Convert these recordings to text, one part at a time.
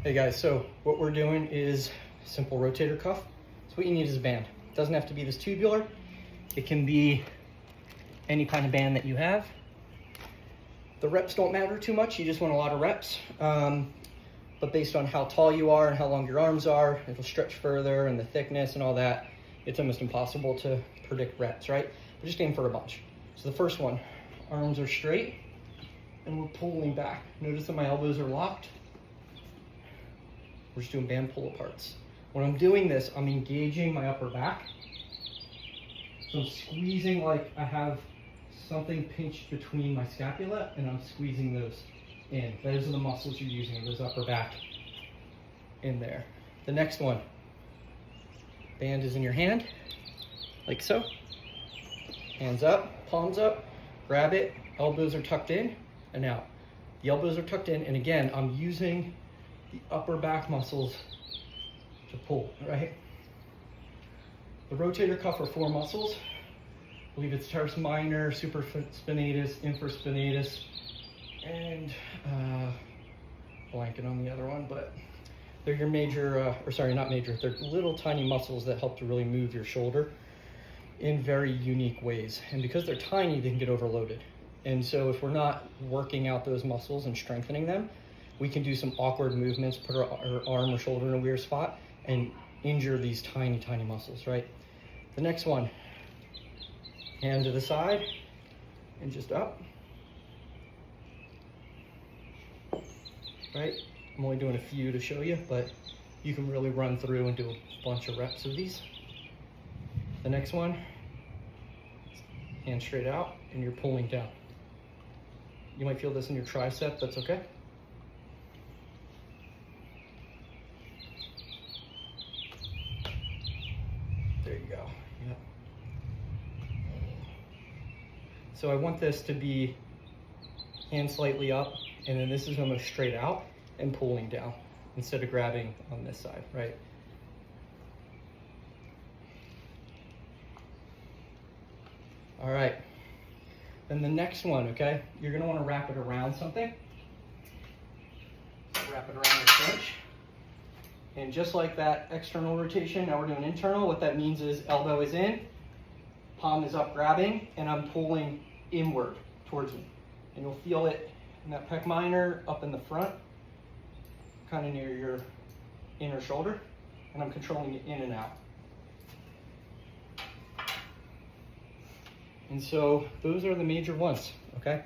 Hey guys, so what we're doing is simple rotator cuff. So what you need is a band. It doesn't have to be this tubular. It can be any kind of band that you have. The reps don't matter too much. You just want a lot of reps. But based on how tall you are and how long your arms are, it'll stretch further, and the thickness and all that, it's almost impossible to predict reps, right? But just aim for a bunch. So the first one, arms are straight and we're pulling back. Notice that my elbows are locked. We're just doing band pull aparts. When I'm doing this, I'm engaging my upper back. So I'm squeezing like I have something pinched between my scapula, and I'm squeezing those in. Those are the muscles you're using, those upper back in there. The next one, band is in your hand, like so. Hands up, palms up, grab it, elbows are tucked in and out. The elbows are tucked in, and again, I'm using the upper back muscles to pull, right? The rotator cuff are 4 muscles. I believe it's teres minor, supraspinatus, infraspinatus, and blanket on the other one, but they're your major, or sorry, not major, they're little tiny muscles that help to really move your shoulder in very unique ways. And because they're tiny, they can get overloaded. And so if we're not working out those muscles and strengthening them, we can do some awkward movements, put our arm or shoulder in a weird spot and injure these tiny, tiny muscles, right? The next one, hand to the side and just up, right? I'm only doing a few to show you, but you can really run through and do a bunch of reps of these. The next one, hand straight out and you're pulling down. You might feel this in your tricep, that's okay. There you go. Yep. So I want this to be hand slightly up, and then this is almost straight out and pulling down instead of grabbing on this side, right? All right. Then the next one, okay? You're gonna wanna wrap it around something. So wrap it around the cinch. And just like that external rotation, now we're doing internal. What that means is elbow is in, palm is up grabbing, and I'm pulling inward towards me. And you'll feel it in that pec minor up in the front, kind of near your inner shoulder, and I'm controlling it in and out. And so those are the major ones, okay?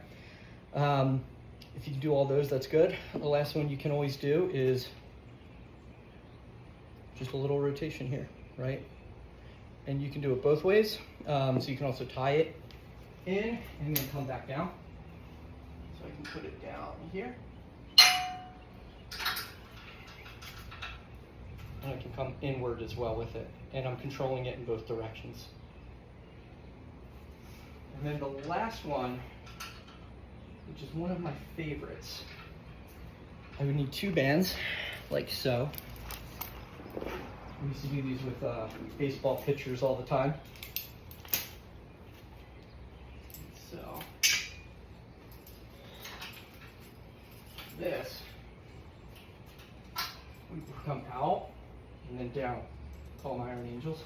If you can do all those, that's good. The last one you can always do is just a little rotation here, right? And you can do it both ways. So you can also tie it in and then come back down. So I can put it down here. And I can come inward as well with it. And I'm controlling it in both directions. And then the last one, which is one of my favorites, I would need 2 bands, like so. We used to do these with baseball pitchers all the time. So, this, we come out and then down. Call them Iron Angels.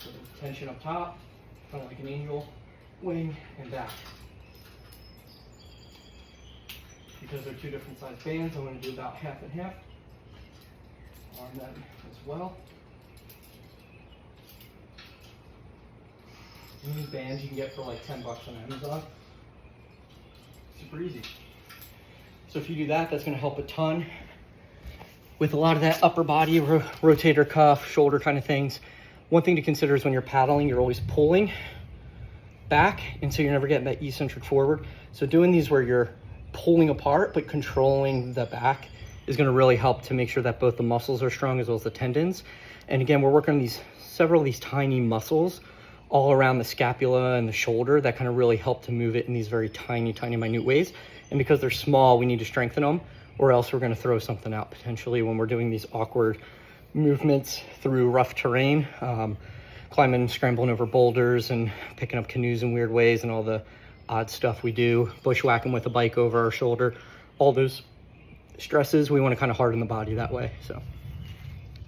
So tension up top, kind of like an angel, wing and back. Because they're 2 different size bands, I'm going to do about half and half on them as well. And these bands you can get for like $10 on Amazon. Super easy. So if you do that, that's going to help a ton with a lot of that upper body rotator cuff, shoulder kind of things. One thing to consider is when you're paddling, you're always pulling back, and so you're never getting that eccentric forward. So doing these where you're pulling apart but controlling the back is going to really help to make sure that both the muscles are strong as well as the tendons. And again, we're working on several of these tiny muscles all around the scapula and the shoulder that kind of really help to move it in these very tiny, tiny, minute ways. And because they're small, we need to strengthen them, or else we're going to throw something out potentially when we're doing these awkward movements through rough terrain. climbing, scrambling over boulders and picking up canoes in weird ways and all the odd stuff we do, bushwhacking with a bike over our shoulder, all those stresses, we want to kind of harden the body that way. So